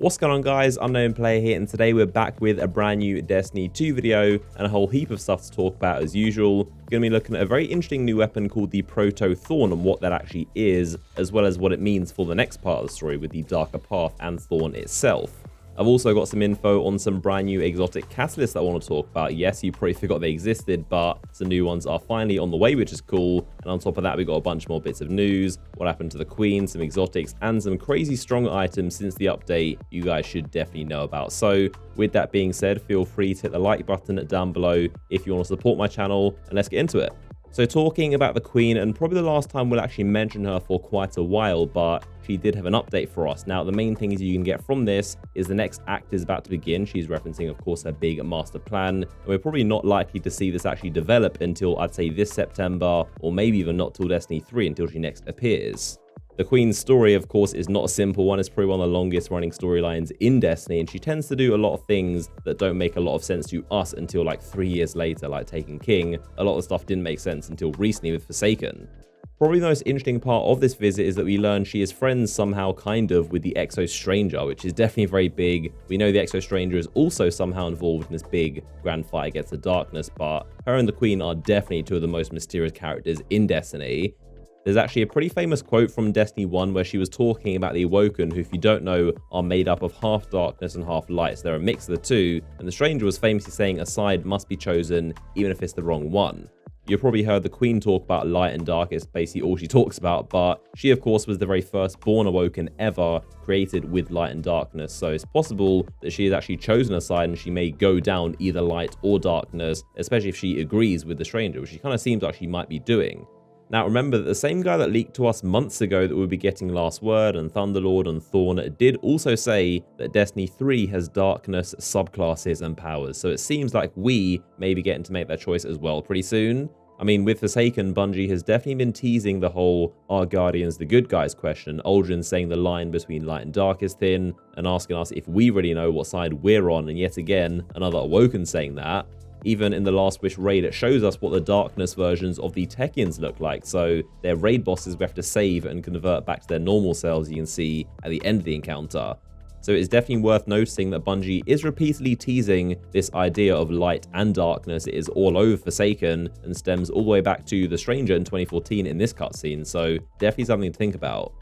What's going on, guys? Unknown Player here, and today we're back with a brand new Destiny 2 video and a whole heap of stuff to talk about as usual. Going to be looking at a very interesting new weapon called the PROTO THORN and what that actually is, as well as what it means for the next part of the story with the Darker Path and Thorn itself. I've also got some info on some brand new exotic catalysts that I want to talk about. Yes, you probably forgot they existed, but some new ones are finally on the way, which is cool. And on top of that, we got a bunch more bits of news, what happened to the Queen, some exotics, and some crazy strong items since the update you guys should definitely know about. So with that being said, feel free to hit the like button down below if you want to support my channel, and let's get into it. So talking about the Queen, and probably the last time we'll actually mention her for quite a while, but she did have an update for us. Now, the main things you can get from this is the next act is about to begin. She's referencing, of course, her big master plan. And we're probably not likely to see this actually develop until, I'd say, this September, or maybe even not till Destiny 3 until she next appears. The Queen's story, of course, is not a simple one. It's probably one of the longest running storylines in Destiny, and she tends to do a lot of things that don't make a lot of sense to us until like 3 years later, like Taken King. A lot of stuff didn't make sense until recently with Forsaken. Probably the most interesting part of this visit is that we learn she is friends somehow, kind of, with the Exo Stranger, which is definitely very big. We know the Exo Stranger is also somehow involved in this big grand fight against the darkness, but her and the Queen are definitely two of the most mysterious characters in Destiny. There's actually a pretty famous quote from Destiny 1 where she was talking about the Awoken, who, if you don't know, are made up of half darkness and half light. So they're a mix of the two, and the Stranger was famously saying a side must be chosen even if it's the wrong one. You've probably heard the Queen talk about light and dark, it's basically all she talks about, but she, of course, was the very first born Awoken ever created with light and darkness, so it's possible that she has actually chosen a side and she may go down either light or darkness, especially if she agrees with the Stranger, which she kind of seems like she might be doing. Now, remember that the same guy that leaked to us months ago that we'll be getting Last Word and Thunderlord and Thorn did also say that Destiny 3 has darkness subclasses and powers, so it seems like we may be getting to make that choice as well pretty soon. I mean, with Forsaken, Bungie has definitely been teasing the whole "Are Guardians the good guys?" question. Aldrin saying the line between light and dark is thin, and asking us if we really know what side we're on, and yet again, another Awoken saying that. Even in the Last Wish raid, it shows us what the darkness versions of the Techians look like. So they're raid bosses we have to save and convert back to their normal selves, you can see at the end of the encounter. So it's definitely worth noticing that Bungie is repeatedly teasing this idea of light and darkness. It is all over Forsaken and stems all the way back to the Stranger in 2014 in this cutscene. So definitely something to think about.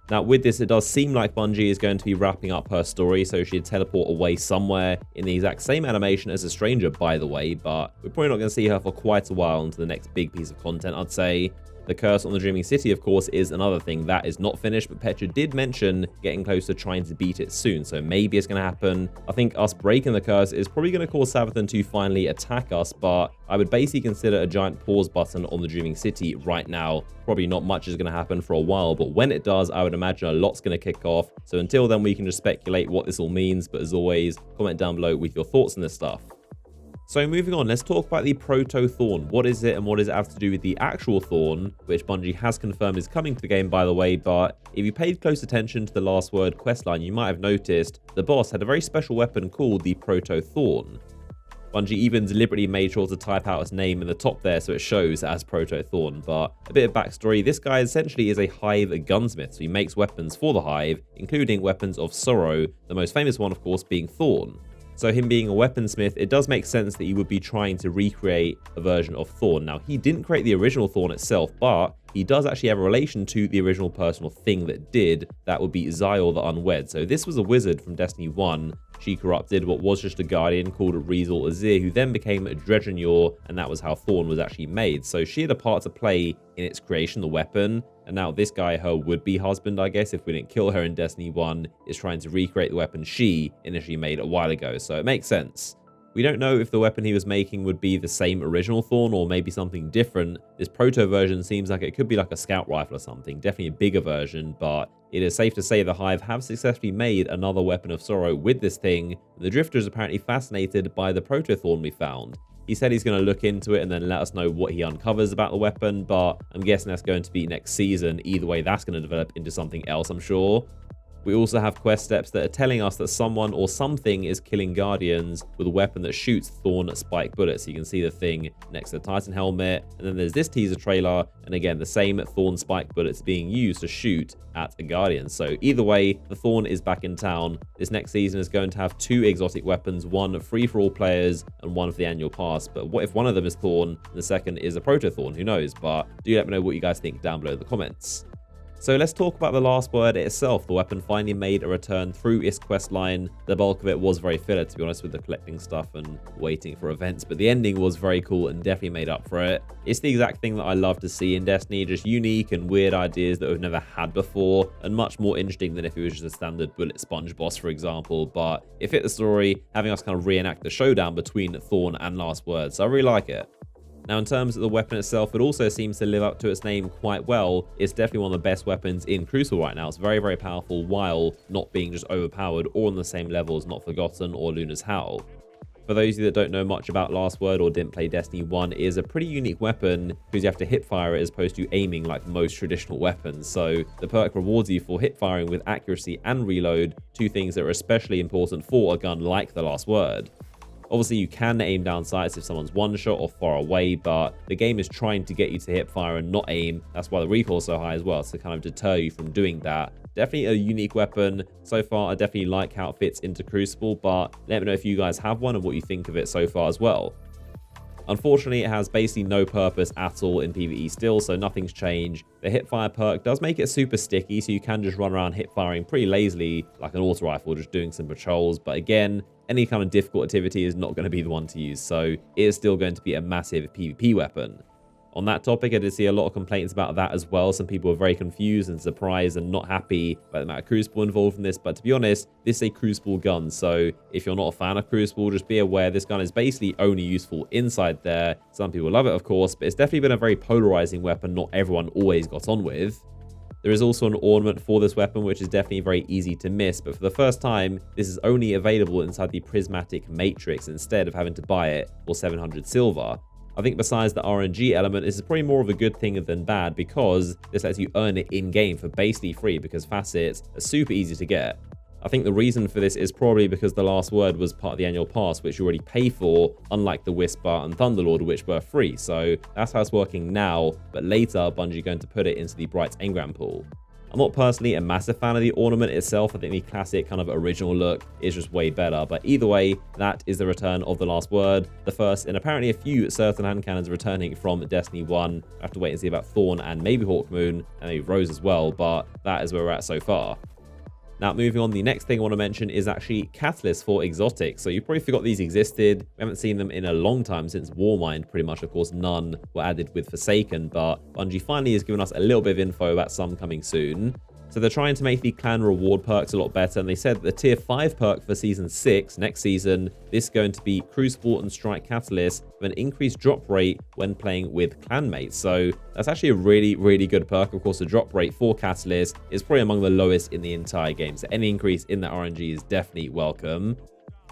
Now, with this, it does seem like Bungie is going to be wrapping up her story, so she'd teleport away somewhere in the exact same animation as the Stranger, by the way, but we're probably not going to see her for quite a while until the next big piece of content, I'd say. The Curse on the Dreaming City, of course, is another thing that is not finished, but Petra did mention getting close to trying to beat it soon, so maybe it's going to happen. I think us breaking the Curse is probably going to cause Savathun to finally attack us, but I would basically consider a giant pause button on the Dreaming City right now. Probably not much is going to happen for a while, but when it does, I would imagine a lot's going to kick off. So until then, we can just speculate what this all means, but as always, comment down below with your thoughts on this stuff. So moving on, let's talk about the Proto Thorn. What is it and what does it have to do with the actual Thorn, which Bungie has confirmed is coming to the game, by the way, but if you paid close attention to the Last Word questline, you might have noticed the boss had a very special weapon called the Proto Thorn. Bungie even deliberately made sure to type out his name in the top there so it shows as Proto Thorn, but a bit of backstory, this guy essentially is a Hive gunsmith, so he makes weapons for the Hive, including weapons of sorrow, the most famous one, of course, being Thorn. So him being a weaponsmith, it does make sense that he would be trying to recreate a version of Thorn. Now, he didn't create the original Thorn itself, but he does actually have a relation to the original personal thing that did. That would be Zyor the Unwed. So this was a wizard from Destiny 1. She corrupted what was just a guardian called Rizal Azir, who then became Dredgenyor, and that was how Thorn was actually made. So she had a part to play in its creation, the weapon. And now this guy, her would-be husband, I guess, if we didn't kill her in Destiny 1, is trying to recreate the weapon she initially made a while ago. So it makes sense. We don't know if the weapon he was making would be the same original Thorn or maybe something different. This proto version seems like it could be like a scout rifle or something, definitely a bigger version, but it is safe to say the Hive have successfully made another weapon of sorrow with this thing. The Drifter is apparently fascinated by the Proto Thorn we found. He said he's going to look into it and then let us know what he uncovers about the weapon, but I'm guessing that's going to be next season. Either way, that's going to develop into something else, I'm sure. We also have quest steps that are telling us that someone or something is killing Guardians with a weapon that shoots Thorn spike bullets. So you can see the thing next to the Titan helmet. And then there's this teaser trailer. And again, the same Thorn spike bullets being used to shoot at a Guardian. So either way, the Thorn is back in town. This next season is going to have 2 exotic weapons, one free for all players and one for the annual pass. But what if one of them is Thorn and the second is a Proto Thorn? Who knows? But do let me know what you guys think down below in the comments. So let's talk about the last word itself. The weapon finally made a return through its quest line. The bulk of it was very filler, to be honest, with the collecting stuff and waiting for events, but the ending was very cool and definitely made up for it. It's the exact thing that I love to see in Destiny, just unique and weird ideas that we've never had before, and much more interesting than if it was just a standard bullet sponge boss, for example. But it fit the story, having us kind of reenact the showdown between Thorn and Last Word, so I really like it. Now, in terms of the weapon itself, it also seems to live up to its name quite well. It's definitely one of the best weapons in Crucible right now. It's very, very powerful while not being just overpowered or on the same level as Not Forgotten or Luna's Howl. For those of you that don't know much about Last Word or didn't play Destiny 1, it is a pretty unique weapon because you have to hip fire it as opposed to aiming like most traditional weapons. So the perk rewards you for hip firing with accuracy and reload, 2 things that are especially important for a gun like the Last Word. Obviously, you can aim down sights if someone's one shot or far away, but the game is trying to get you to hip fire and not aim. That's why the recoil is so high as well, to kind of deter you from doing that. Definitely a unique weapon. So far, I definitely like how it fits into Crucible, but let me know if you guys have one and what you think of it so far as well. Unfortunately, it has basically no purpose at all in PvE still, so nothing's changed. The hipfire perk does make it super sticky, so you can just run around hipfiring pretty lazily, like an auto rifle, just doing some patrols. But again, any kind of difficult activity is not going to be the one to use, so it is still going to be a massive PvP weapon. On that topic, I did see a lot of complaints about that as well. Some people were very confused and surprised and not happy about the amount of Crucible involved in this. But to be honest, this is a Crucible gun. So if you're not a fan of Crucible, just be aware this gun is basically only useful inside there. Some people love it, of course, but it's definitely been a very polarizing weapon not everyone always got on with. There is also an ornament for this weapon, which is definitely very easy to miss. But for the first time, this is only available inside the Prismatic Matrix instead of having to buy it for 700 silver. I think besides the RNG element, this is probably more of a good thing than bad because this lets you earn it in-game for basically free because facets are super easy to get. I think the reason for this is probably because the Last Word was part of the annual pass, which you already pay for, unlike the Whisper and Thunderlord, which were free. So that's how it's working now, but later Bungie are going to put it into the Bright Engram pool. I'm not personally a massive fan of the ornament itself. I think the classic kind of original look is just way better. But either way, that is the return of the Last Word. The first in apparently a few certain hand cannons returning from Destiny 1. I have to wait and see about Thorn and maybe Hawkmoon and maybe Rose as well. But that is where we're at so far. Now, moving on, the next thing I want to mention is actually catalysts for exotics. So you probably forgot these existed. We haven't seen them in a long time since Warmind, pretty much. Of course, none were added with Forsaken, but Bungie finally has given us a little bit of info about some coming soon. So they're trying to make the clan reward perks a lot better, and they said that the tier 5 perk for season 6, next season, this is going to be Crucible and Strike Catalyst with an increased drop rate when playing with clanmates. So that's actually a really, really good perk. Of course, the drop rate for Catalyst is probably among the lowest in the entire game, so any increase in that RNG is definitely welcome.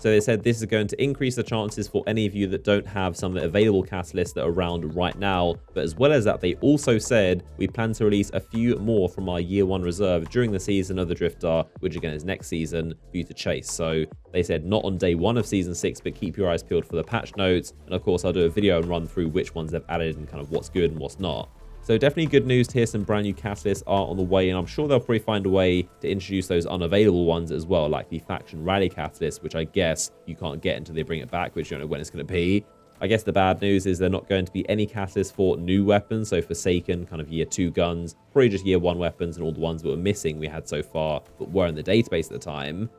So they said this is going to increase the chances for any of you that don't have some of the available catalysts that are around right now. But as well as that, they also said we plan to release a few more from our year 1 reserve during the season of the Drifter, which again is next season, for you to chase. So they said not on day 1 of season 6, but keep your eyes peeled for the patch notes. And of course, I'll do a video and run through which ones they've added and kind of what's good and what's not. So definitely good news to hear some brand new catalysts are on the way, and I'm sure they'll probably find a way to introduce those unavailable ones as well, like the Faction Rally catalyst, which I guess you can't get until they bring it back, which you don't know when it's going to be. I guess the bad news is they're not going to be any catalysts for new weapons, so Forsaken, kind of year 2 guns, probably just year 1 weapons and all the ones that were missing we had so far, but were in the database at the time.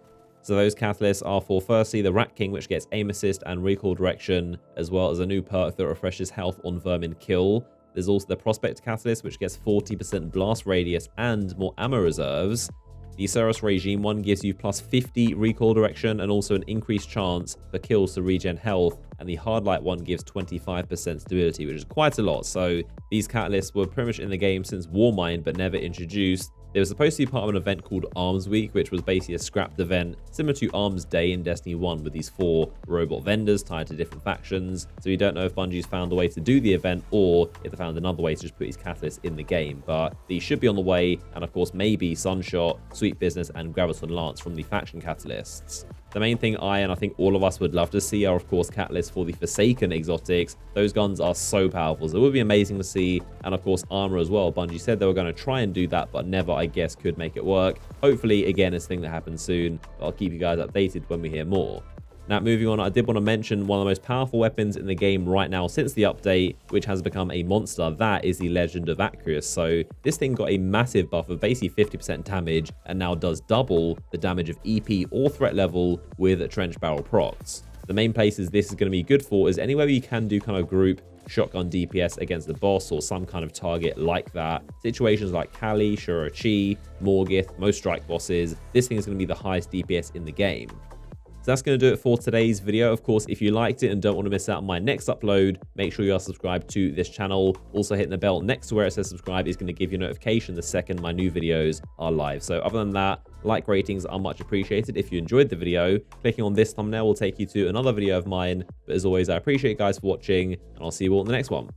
So those catalysts are for, firstly, the Rat King, which gets aim assist and recoil direction, as well as a new perk that refreshes health on vermin kill. There's also the Prospect Catalyst, which gets 40% blast radius and more ammo reserves. The Ceros Regime one gives you plus 50 recoil direction and also an increased chance for kills to regen health. And the Hardlight one gives 25% stability, which is quite a lot. So these catalysts were pretty much in the game since Warmind, but never introduced. They were supposed to be part of an event called Arms Week, which was basically a scrapped event similar to Arms Day in Destiny 1 with these 4 robot vendors tied to different factions. So we don't know if Bungie's found a way to do the event or if they found another way to just put these catalysts in the game. But these should be on the way, and of course maybe Sunshot, Sweet Business, and Graviton Lance from the faction catalysts. The main thing I think all of us would love to see are, of course, catalysts for the Forsaken exotics. Those guns are so powerful, so it would be amazing to see. And, of course, armor as well. Bungie said they were going to try and do that, but never, I guess, could make it work. Hopefully, again, it's a thing that happens soon. But I'll keep you guys updated when we hear more. Now, moving on, I did want to mention one of the most powerful weapons in the game right now since the update, which has become a monster. That is the Legend of Acreus. So this thing got a massive buff of basically 50% damage and now does double the damage of EP or threat level with trench barrel procs. The main places this is going to be good for is anywhere you can do kind of group shotgun DPS against the boss or some kind of target like that. Situations like Kali, Shuro-Chi, Morgith, most strike bosses, this thing is going to be the highest DPS in the game. So that's going to do it for today's video. Of course, if you liked it and don't want to miss out on my next upload, make sure you are subscribed to this channel. Also hitting the bell next to where it says subscribe is going to give you a notification the second my new videos are live. So other than that, like ratings are much appreciated. If you enjoyed the video, clicking on this thumbnail will take you to another video of mine. But as always, I appreciate you guys for watching, and I'll see you all in the next one.